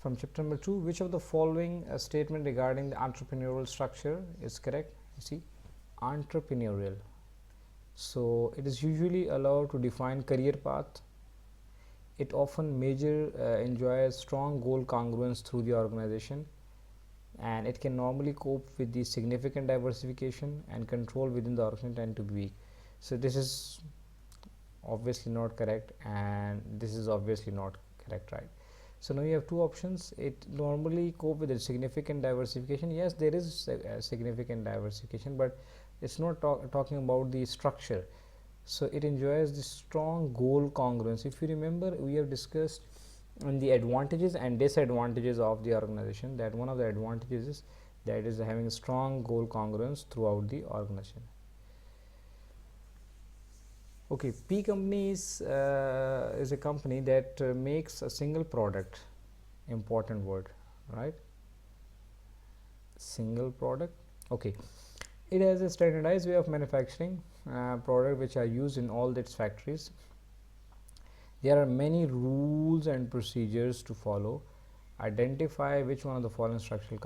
From chapter number 2, which of the following statement regarding the entrepreneurial structure is correct? You see, entrepreneurial. So it is usually allowed to define career path. It often enjoys strong goal congruence through the organization, and it can normally cope with the significant diversification, and control within the organization tend to be weak. So this is obviously not correct, and this is obviously not correct, right? So now you have two options. It normally cope with a significant diversification. Yes, there is a significant diversification, but it's not talking about the structure. So it enjoys the strong goal congruence. If you remember, we have discussed on the advantages and disadvantages of the organization, that one of the advantages is that is having strong goal congruence throughout the organization. Okay, P company is a company that makes a single product. Important word, right? Single product. Okay, it has a standardized way of manufacturing product which are used in all its factories. There are many rules and procedures to follow. Identify which one of the following structural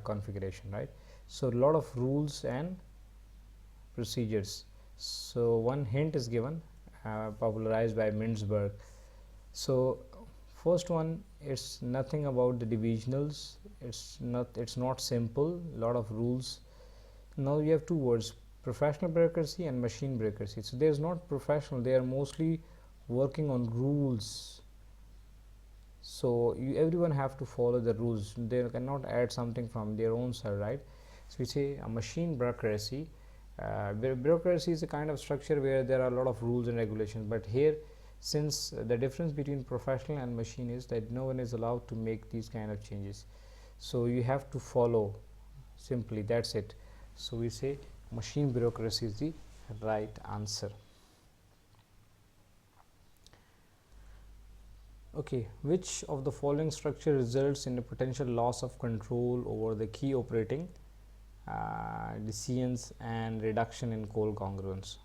configuration, right? So a lot of rules and procedures. So one hint is given, popularized by Mintzberg. So first one, it's nothing about the divisionals. It's not simple. Lot of rules. Now you have two words: professional bureaucracy and machine bureaucracy. So there's not professional. They are mostly working on rules. So everyone have to follow the rules. They cannot add something from their own side, right? So we say a machine bureaucracy. Bureaucracy is a kind of structure where there are a lot of rules and regulations, but here, since the difference between professional and machine is that no one is allowed to make these kind of changes, so you have to follow simply, that's it. So we say machine bureaucracy is the right answer. Okay, which of the following structure results in a potential loss of control over the key operating decisions and reduction in goal congruence?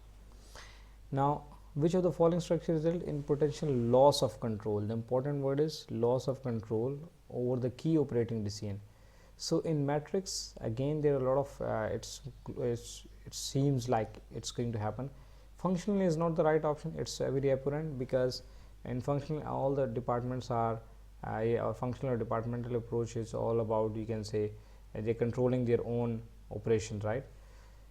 Now, which of the following structure result in potential loss of control? The important word is loss of control over the key operating decision. So in matrix, again, there are a lot of it seems like it's going to happen. Functional is not the right option. It's very apparent, because in functional all the departments are a functional or departmental approach is all about, you can say, they're controlling their own operations, right?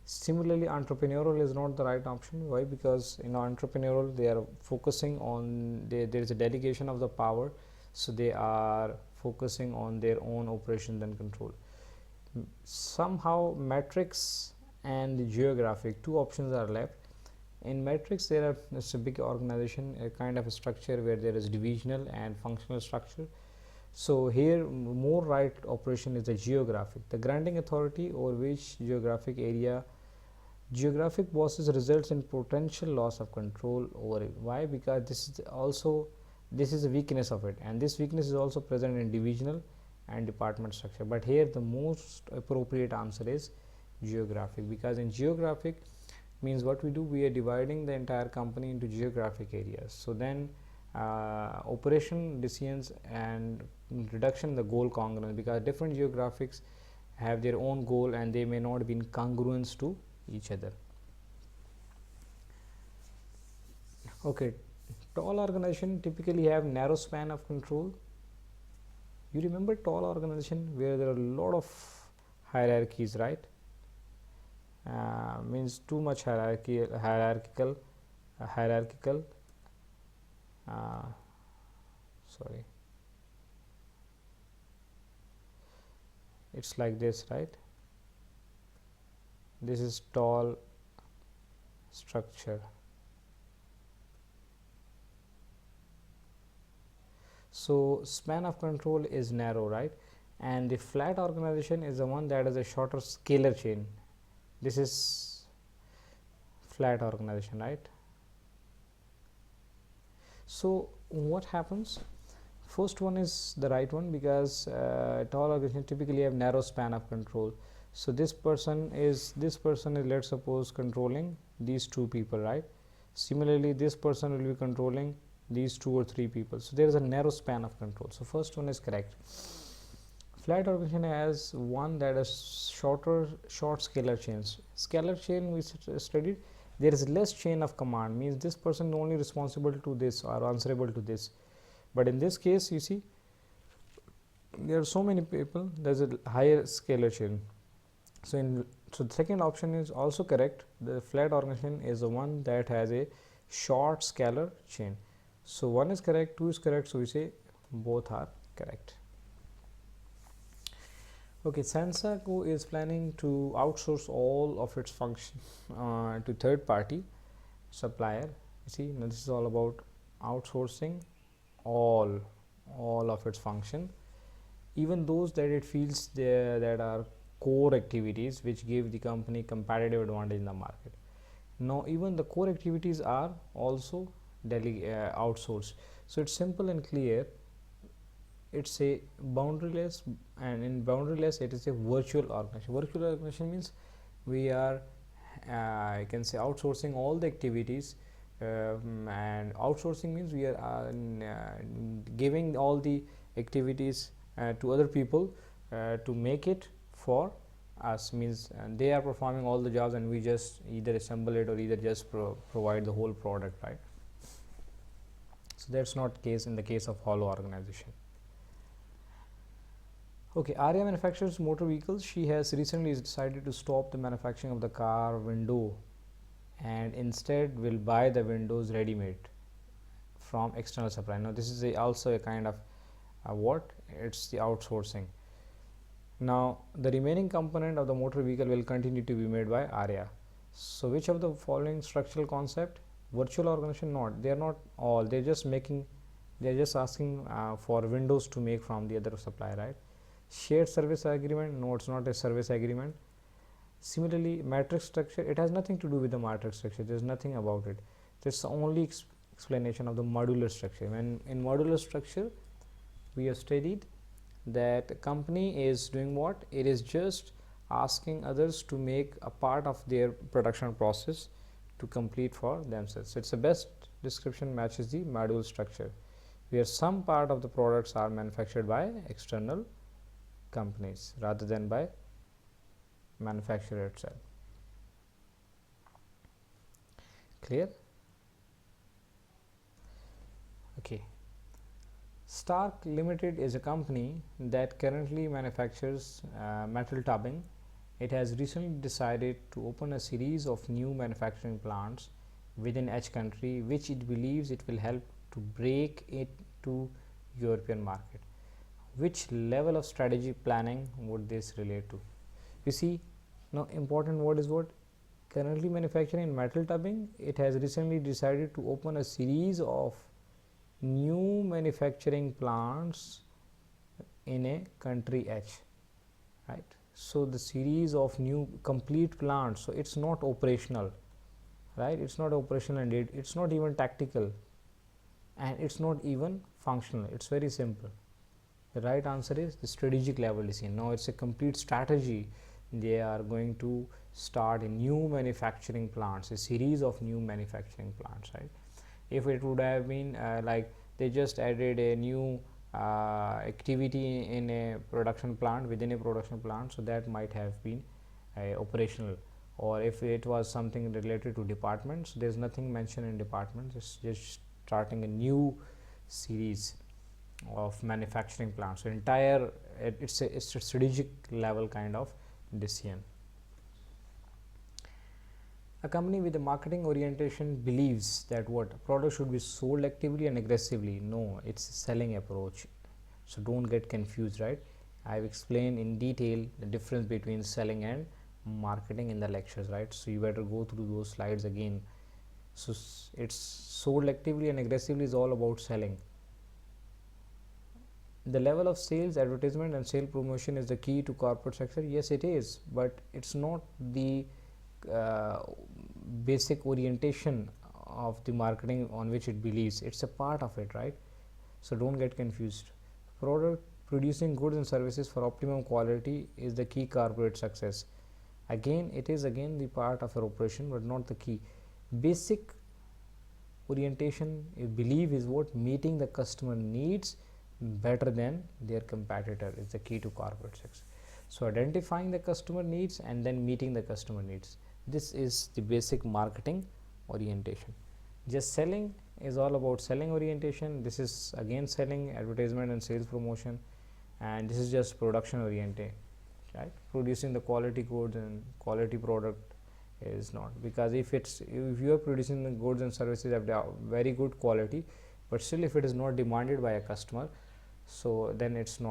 Similarly, entrepreneurial is not the right option. Why? Because in entrepreneurial they are focusing on there is a delegation of the power, so they are focusing on their own operations and control. Somehow matrix and the geographic, two options are left. In matrix, it's a big organization, a kind of a structure where there is divisional and functional structure. So here more right operation is the geographic, the granting authority over which geographic area. Geographic bosses results in potential loss of control over it. Why? Because this is a weakness of it, and this weakness is also present in divisional and department structure. But here the most appropriate answer is geographic, because in geographic means what we do, we are dividing the entire company into geographic areas. So then operation decisions and reduction in the goal congruence, because different geographics have their own goal and they may not be in congruence to each other. Okay, tall organization typically have narrow span of control. You remember tall organization where there are a lot of hierarchies, right? Means too much hierarchical. Sorry, it's like this, right? This is tall structure. So span of control is narrow, right? And the flat organization is the one that has a shorter scalar chain. This is flat organization, right? So what happens? First one is the right one, because tall organizations typically have narrow span of control. So this person is let's suppose controlling these two people, right? Similarly, this person will be controlling these 2 or 3 people. So there is a narrow span of control. So first one is correct. Flat organization has one that is short scalar chains. Scalar chain we studied, there is less chain of command, means this person only responsible to this or answerable to this. But in this case, you see, there are so many people, there is a higher scalar chain. So the second option is also correct. The flat organization is the one that has a short scalar chain. So 1 is correct, 2 is correct, so we say both are correct. Okay, Sansaco is planning to outsource all of its function to third party supplier. You see, now this is all about outsourcing all of its function, even those that it feels that are core activities which give the company competitive advantage in the market. Now even the core activities are also outsourced. So it's simple and clear. It's a boundaryless, and in boundaryless it is a virtual organization. Virtual organization means we are I can say outsourcing all the activities, and outsourcing means we are giving all the activities to other people to make it for us, means they are performing all the jobs and we just either assemble it or either just provide the whole product, right? So that's not case in the case of hollow organization. Okay, Arya manufactures motor vehicles. She has recently decided to stop the manufacturing of the car window and instead will buy the windows ready-made from external supply. Now this is also a kind of what? It's the outsourcing. Now the remaining component of the motor vehicle will continue to be made by Arya. So which of the following structural concept? Virtual organization? Not, they are not all, they're just asking for windows to make from the other supplier, right? Shared service agreement? No, it's not a service agreement. Similarly, matrix structure, it has nothing to do with the matrix structure, there's nothing about it. It's the only explanation of the modular structure. When in modular structure we have studied that a company is doing what? It is just asking others to make a part of their production process to complete for themselves. So it's the best description matches the module structure, where some part of the products are manufactured by external companies rather than by manufacturer itself. Clear? Okay. Stark Limited is a company that currently manufactures metal tubbing. It has recently decided to open a series of new manufacturing plants within each country, which it believes it will help to break it to European market. Which level of strategy planning would this relate to? You see, now important word is what? Currently manufacturing metal tubbing. It has recently decided to open a series of new manufacturing plants in a country H, right? So the series of new complete plants, so it's not operational, right? It's not operational, and it's not even tactical, and it's not even functional. It's very simple. The right answer is the strategic level decision. Now it's a complete strategy. They are going to start a new manufacturing plants, a series of new manufacturing plants, right? If it would have been like they just added a new activity in a production plant, within a production plant, so that might have been operational. Or if it was something related to departments, there's nothing mentioned in departments, it's just starting a new series of manufacturing plants. So entire it's a strategic level kind of decision. A company with a marketing orientation believes that what? A product should be sold actively and aggressively. No, it's a selling approach. So don't get confused, right? I've explained in detail the difference between selling and marketing in the lectures, right? So you better go through those slides again. So it's sold actively and aggressively is all about selling. The level of sales, advertisement and sale promotion is the key to corporate sector. Yes, it is, but it's not the basic orientation of the marketing on which it believes. It's a part of it, right? So don't get confused. Producing goods and services for optimum quality is the key corporate success. Again, it is again the part of your operation, but not the key. Basic orientation, you believe, is what meeting the customer needs better than their competitor is the key to corporate success. So identifying the customer needs and then meeting the customer needs, this is the basic marketing orientation. Just selling is all about selling orientation. This is again selling, advertisement and sales promotion, and this is just production oriented, right? Producing the quality goods and quality product is not, because if you are producing the goods and services of very good quality, but still if it is not demanded by a customer, so then it's not